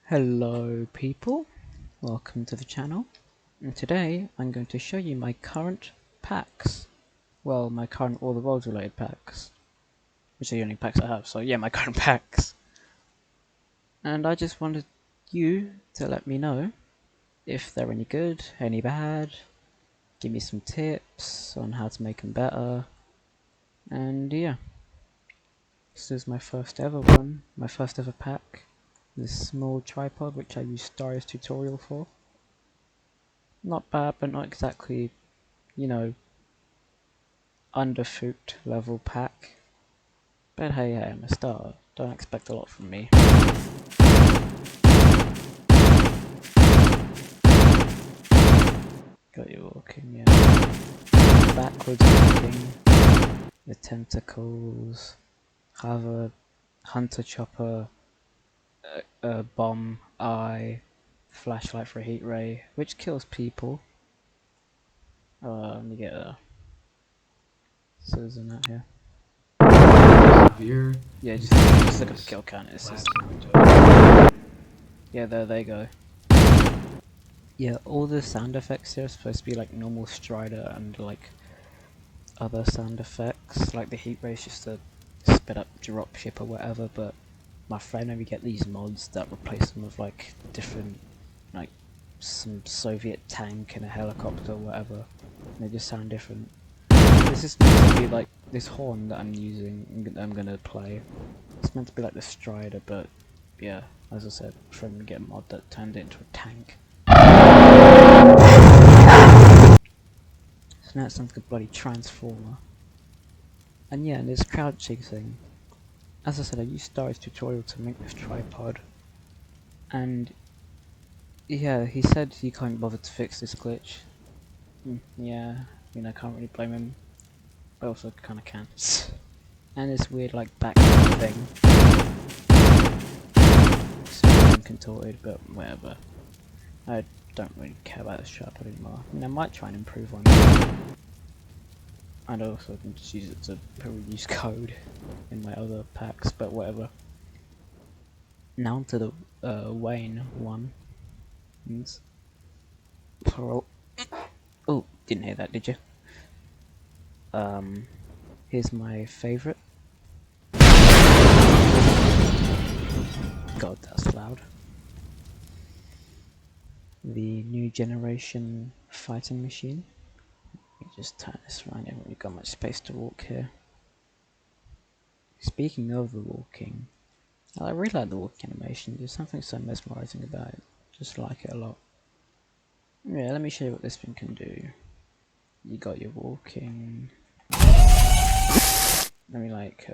Hello people, welcome to the channel, and today I'm going to show you my current packs. Well, my current All the Worlds related packs, which are the only packs I have, so yeah, my current packs. And I just wanted you to let me know if they're any good, any bad, give me some tips on how to make them better, and yeah. This is my first ever one, my first ever pack. This small tripod which I used Darius tutorial for. Not bad, but not exactly, you know, underfoot level pack. But hey, I'm a star. Don't expect a lot from me. Got you walking, yeah. Backwards walking. The tentacles. Have a hunter chopper. A bomb eye. Flashlight for a heat ray, which kills people. Let me get a citizen out here. Severe. Yeah, just look at the kill count. It's just... Yeah, there they go. Yeah, all the sound effects here are supposed to be like normal Strider and like other sound effects, like the heat ray is just a sped up dropship or whatever, but my friend made me get these mods that replace them with like different, like some Soviet tank and a helicopter or whatever, and they just sound different. This is meant to be like this horn that I'm using, I'm gonna play. It's meant to be like the Strider, but yeah, as I said, my friend made me get a mod that turned it into a tank. So now it sounds like a bloody transformer. And yeah, and this crouching thing. As I said, I used Darius tutorial to make this tripod. And yeah, he said he can't bother to fix this glitch. Yeah, I mean I can't really blame him. But also kinda can. And this weird like back thing. It's contorted, but whatever. I don't really care about this tripod anymore. I mean I might try and improve on it. And also I can just use it to use code in my other packs, but whatever. Now to the Wayne one. Oh, didn't hear that, did you? Here's my favourite. God, that's loud. The new generation fighting machine. Let me just turn this around, I haven't really got much space to walk here. Speaking of the walking, I really like the walking animation, there's something so mesmerising about it. Just like it a lot. Yeah, let me show you what this thing can do. You got your walking. Let me like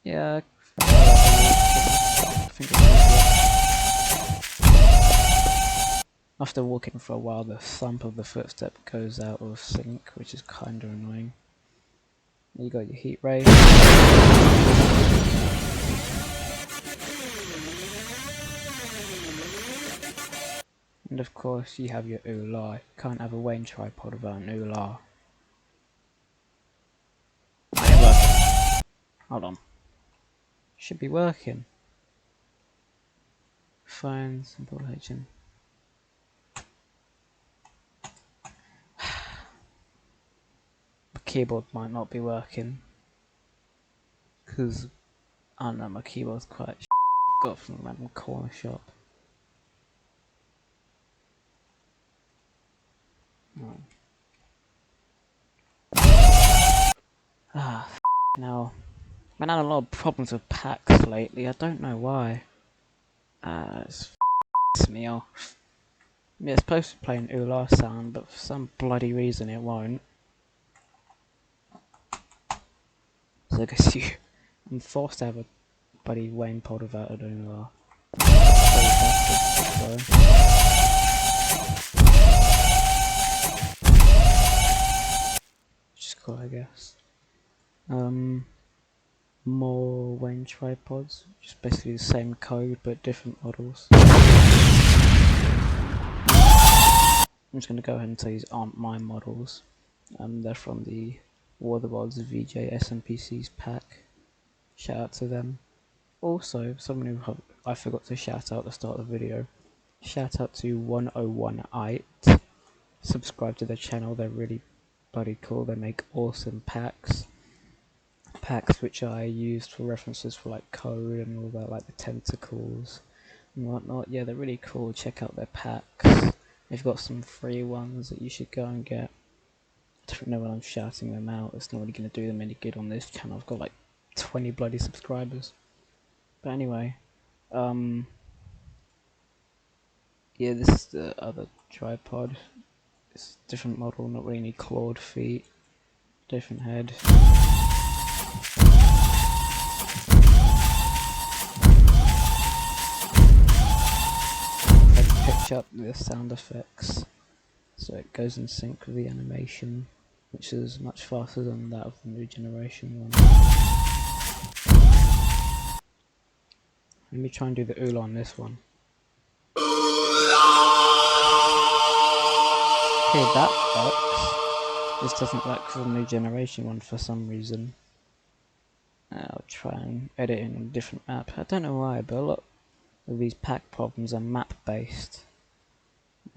yeah, I think after walking for a while, the thump of the footstep goes out of sync, which is kinda annoying. You got your heat ray. And of course you have your oolah. Can't have a Wayne tripod without an oolah. Hold on. Should be working. Phone, simple legend. My keyboard might not be working. Cause I don't know, my keyboard's quite got from a random corner shop. Oh. Now, I've been having a lot of problems with packs lately, I don't know why. It's me off. Yeah, it's supposed to play an oolah sound, but for some bloody reason it won't. So I guess I'm forced to have a bloody Wayne pod without an oolah. Which is cool, I guess. More Wayne tripods, just basically the same code but different models. I'm just going to go ahead and say these aren't my models. They're from the War of the Worlds VJ SMPC's pack. Shout out to them. Also, someone who I forgot to shout out at the start of the video. Shout out to 101ite. Subscribe to their channel, they're really bloody cool. They make awesome packs. Packs which I used for references for like code and all that, like the tentacles and whatnot. Yeah, they're really cool. Check out their packs. They've got some free ones that you should go and get. I don't know when I'm shouting them out, it's not really going to do them any good on this channel. I've got like 20 bloody subscribers. But anyway, yeah, this is the other tripod. It's a different model, not really any clawed feet, different head. I picked up the sound effects, so it goes in sync with the animation, which is much faster than that of the new generation one. Let me try and do the oola on this one. Okay, that works. This doesn't work for the new generation one for some reason. I'll try and edit in a different map. I don't know why, but a lot of these pack problems are map based.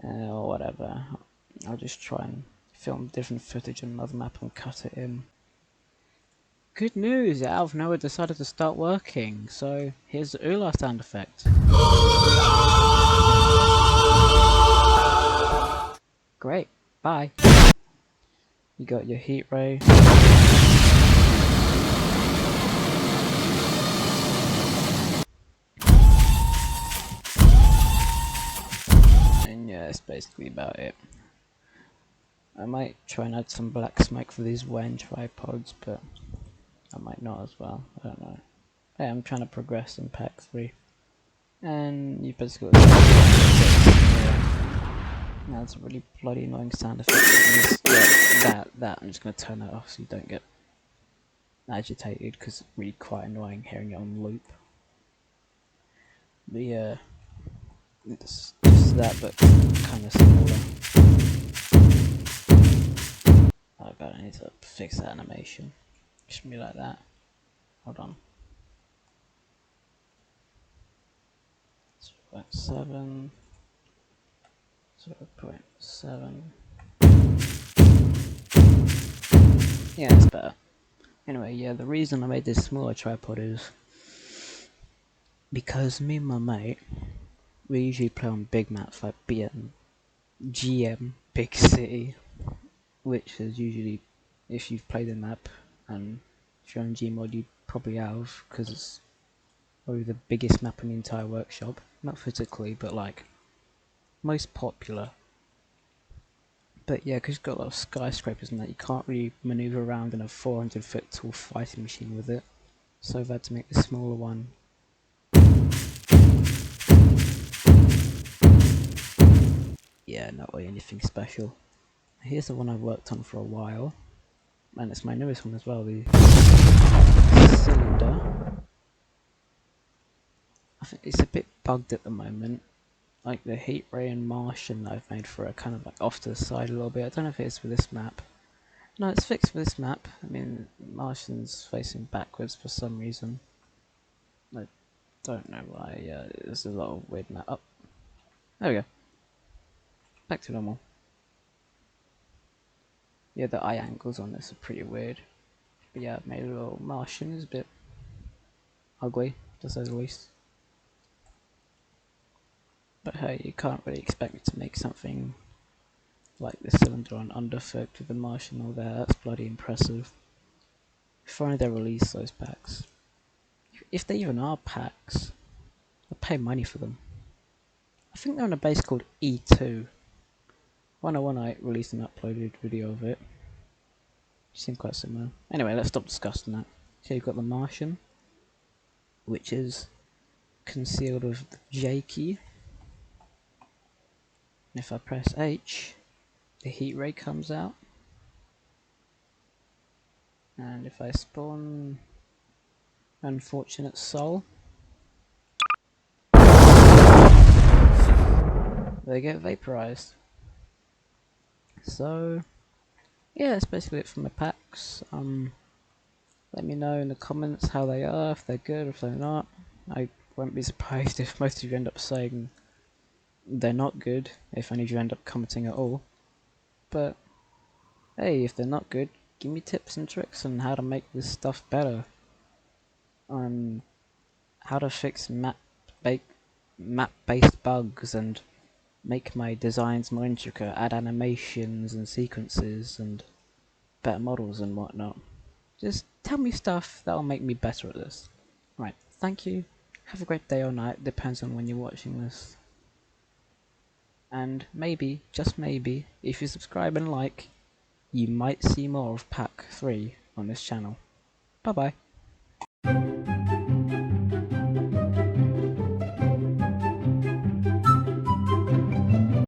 Or whatever. I'll just try and film different footage on another map and cut it in. Good news! Out of nowhere decided to start working, so here's the oola sound effect. Great, bye. You got your heat ray. And yeah, that's basically about it. I might try and add some black smoke for these WAN tripods, but I might not as well, I don't know. Hey, I'm trying to progress in PAC3. And you basically got now it's a really bloody annoying sound effect. Yeah, that, I'm just going to turn that off so you don't get agitated, because it's really quite annoying hearing it on loop. But yeah, it's just that, but kind of smaller. Oh god, I need to fix that animation. It shouldn't be like that. Hold on. 0.7. 0.7. Yeah, it's better. Anyway, yeah, the reason I made this smaller tripod is because me and my mate, we usually play on big maps like BM, GM, Big City, which is usually, if you've played the map, and if you're on Gmod you probably have, because it's probably the biggest map in the entire workshop. Not physically, but like, most popular. But yeah, because you've got a lot of skyscrapers and that, you can't really maneuver around in a 400-foot tall fighting machine with it. So I've had to make the smaller one. Yeah, not really anything special. Here's the one I've worked on for a while, and it's my newest one as well, the cylinder. I think it's a bit bugged at the moment. Like the heat ray and Martian that I've made for it are kind of like off to the side a little bit. I don't know if it is for this map. No, it's fixed for this map. I mean, Martian's facing backwards for some reason. I don't know why. Yeah, there's a lot of weird map. Oh, there we go. Back to normal. Yeah, the eye angles on this are pretty weird. But yeah, I've made a little Martian. It's a bit ugly, to say the least. But hey, you can't really expect me to make something like the cylinder on underfoot with the Martian all there. That's bloody impressive. If only they release those packs. If they even are packs, I'd pay money for them. I think they're on a base called E2. 101ite released an uploaded video of it. Seem quite similar. Anyway, let's stop discussing that. So you've got the Martian, which is concealed with the J key. And if I press H, the heat ray comes out. And if I spawn Unfortunate Soul, they get vaporized. So yeah, that's basically it for my packs. Let me know in the comments how they are, if they're good, if they're not. I won't be surprised if most of you end up saying they're not good, if any of you end up commenting at all. But hey, if they're not good, give me tips and tricks on how to make this stuff better. How to fix map-based bugs and make my designs more intricate, add animations and sequences and better models and whatnot. Just tell me stuff that'll make me better at this. Right, thank you. Have a great day or night, depends on when you're watching this. And maybe, just maybe, if you subscribe and like, you might see more of PAC3 on this channel. Bye bye.